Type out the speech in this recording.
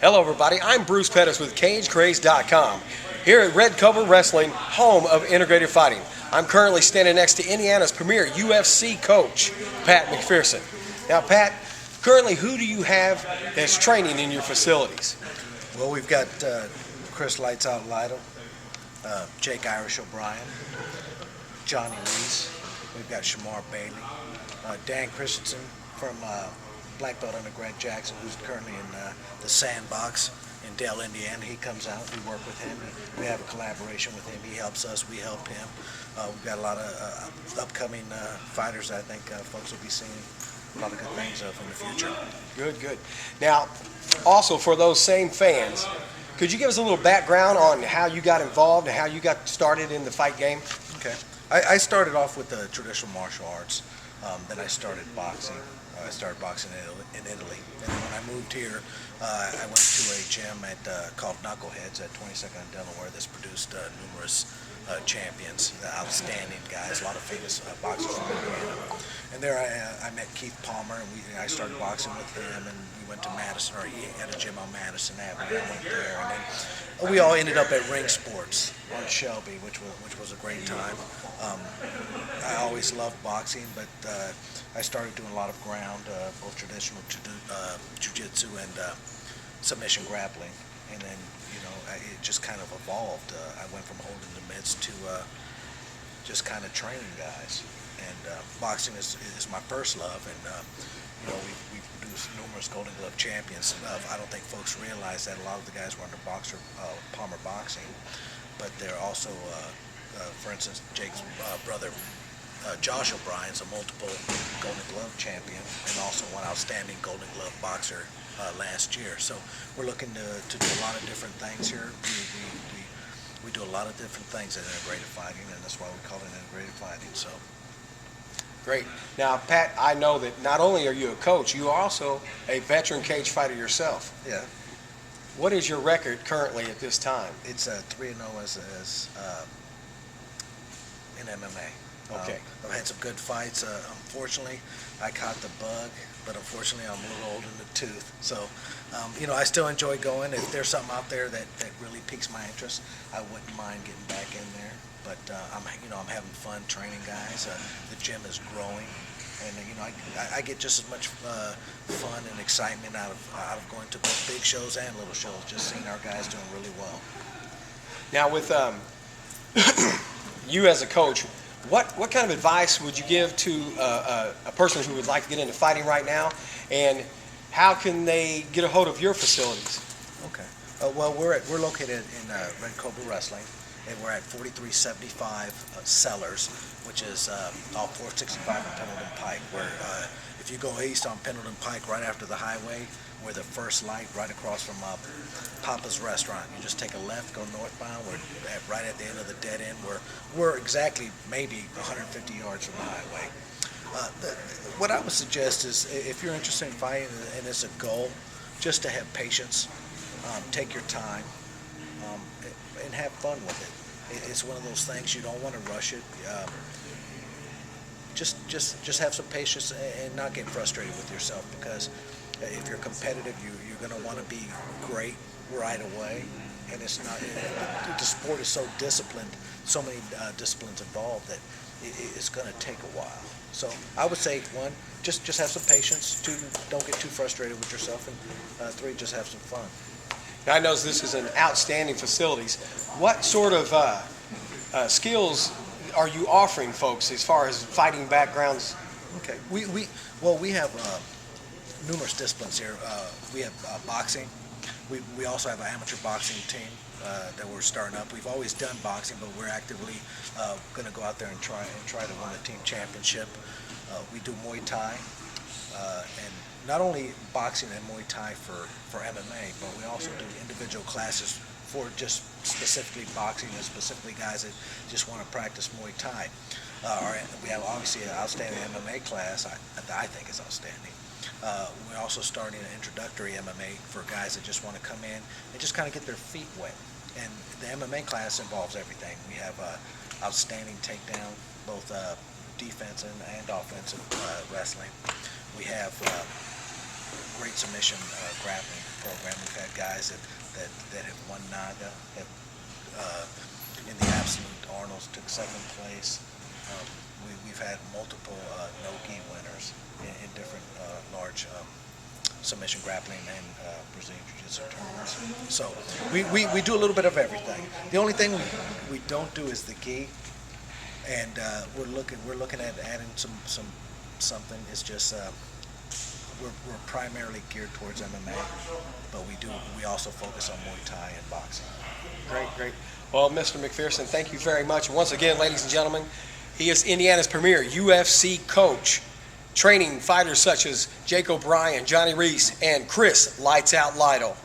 Hello everybody, I'm Bruce Pettis with CageCraze.com. Here at Red Cover Wrestling, home of integrated fighting. I'm currently standing next to Indiana's premier UFC coach, Pat McPherson. Now Pat, currently who do you have that's training in your facilities? Well, we've got Chris Lights Out Lytle, Jake Irish O'Brien, Johnny Rees. We've got Shamar Bailey, Dan Christensen from Black Belt under Grant Jackson, who's currently in the Sandbox in Dale, Indiana. He comes out, we work with him, we have a collaboration with him. He helps us, we help him. We've got a lot of upcoming fighters I think folks will be seeing a lot of good things of in the future. Good, good. Now, also for those same fans, could you give us a little background on how you got involved and how you got started in the fight game? Okay. I started off with the traditional martial arts. Then I started boxing. I started boxing in Italy. And then when I moved here, I went to a gym called Knuckleheads at 22nd and Delaware that's produced numerous champions, outstanding guys, a lot of famous boxers from Indiana. And there I met Keith Palmer, and I started boxing with him, and we went to Madison, or he had a gym on Madison Avenue. I went there, and then we all ended up at Ring Sports on Shelby, which was a great time. I always loved boxing, but I started doing a lot of ground, both traditional jiu-jitsu and submission grappling, and then it just kind of evolved. I went from holding the mitts to just kind of training guys, and boxing is my first love, and we've produced numerous Golden Glove champions. I don't think folks realize that a lot of the guys were under Palmer Boxing, but they're also, for instance, Jake's brother, Josh O'Brien's a multiple Golden Glove champion and also one outstanding Golden Glove boxer last year. So we're looking to do a lot of different things here. We do a lot of different things in integrated fighting, and that's why we call it integrated fighting. So. Great. Now, Pat, I know that not only are you a coach, you are also a veteran cage fighter yourself. Yeah. What is your record currently at this time? It's 3-0 as in MMA. Okay. I've had some good fights. Unfortunately, I caught the bug, but unfortunately, I'm a little old in the tooth. So, I still enjoy going. If there's something out there that really piques my interest, I wouldn't mind getting back in there. But I'm having fun training guys. The gym is growing, and I get just as much fun and excitement out of going to both big shows and little shows. Just seeing our guys doing really well. Now, with you as a coach, what kind of advice would you give to a person who would like to get into fighting right now, and how can they get a hold of your facilities? Okay. Well, we're located in Red Cobra Wrestling, and we're at 4375 Sellers, which is off 465 on Pendleton Pike. Where if you go east on Pendleton Pike, right after the highway, we're the first light right across from Papa's Restaurant. You just take a left, go northbound. We're right at the end of the dead end. We're exactly maybe 150 yards from the highway. What I would suggest is, if you're interested in fighting and it's a goal, just to have patience, take your time, and have fun with it. It's one of those things you don't want to rush it. Just have some patience and not get frustrated with yourself, because if you're competitive, you're going to want to be great right away, and it's not. The sport is so disciplined, so many disciplines involved, that it's going to take a while. So I would say, one, just have some patience. Two, don't get too frustrated with yourself, and three, just have some fun. Now, I know this is an outstanding facilities. What sort of skills are you offering folks as far as fighting backgrounds? Okay, we have numerous disciplines here. We have boxing. We also have an amateur boxing team that we're starting up. We've always done boxing, but we're actively going to go out there and try to win a team championship. We do Muay Thai, and not only boxing and Muay Thai for MMA, but we also do individual classes for just specifically boxing, and specifically guys that just want to practice Muay Thai. We have obviously an outstanding MMA class. I think is outstanding. We're also starting an introductory MMA for guys that just want to come in and just kind of get their feet wet. And the MMA class involves everything. We have outstanding takedown, both defense and offensive wrestling. We have great submission grappling program. We've had guys that have won NAGA, in the absolute Arnolds, took second place. We've had multiple no-gi winners in different large submission grappling and Brazilian Jiu-Jitsu tournaments. So we do a little bit of everything. The only thing we don't do is the gi, and we're looking at adding something. It's just we're primarily geared towards MMA, but we also focus on Muay Thai and boxing. Great. Well, Mr. McPherson, thank you very much. Once again, ladies and gentlemen, he is Indiana's premier UFC coach, training fighters such as Jake O'Brien, Johnny Rees, and Chris Lights Out Lytle.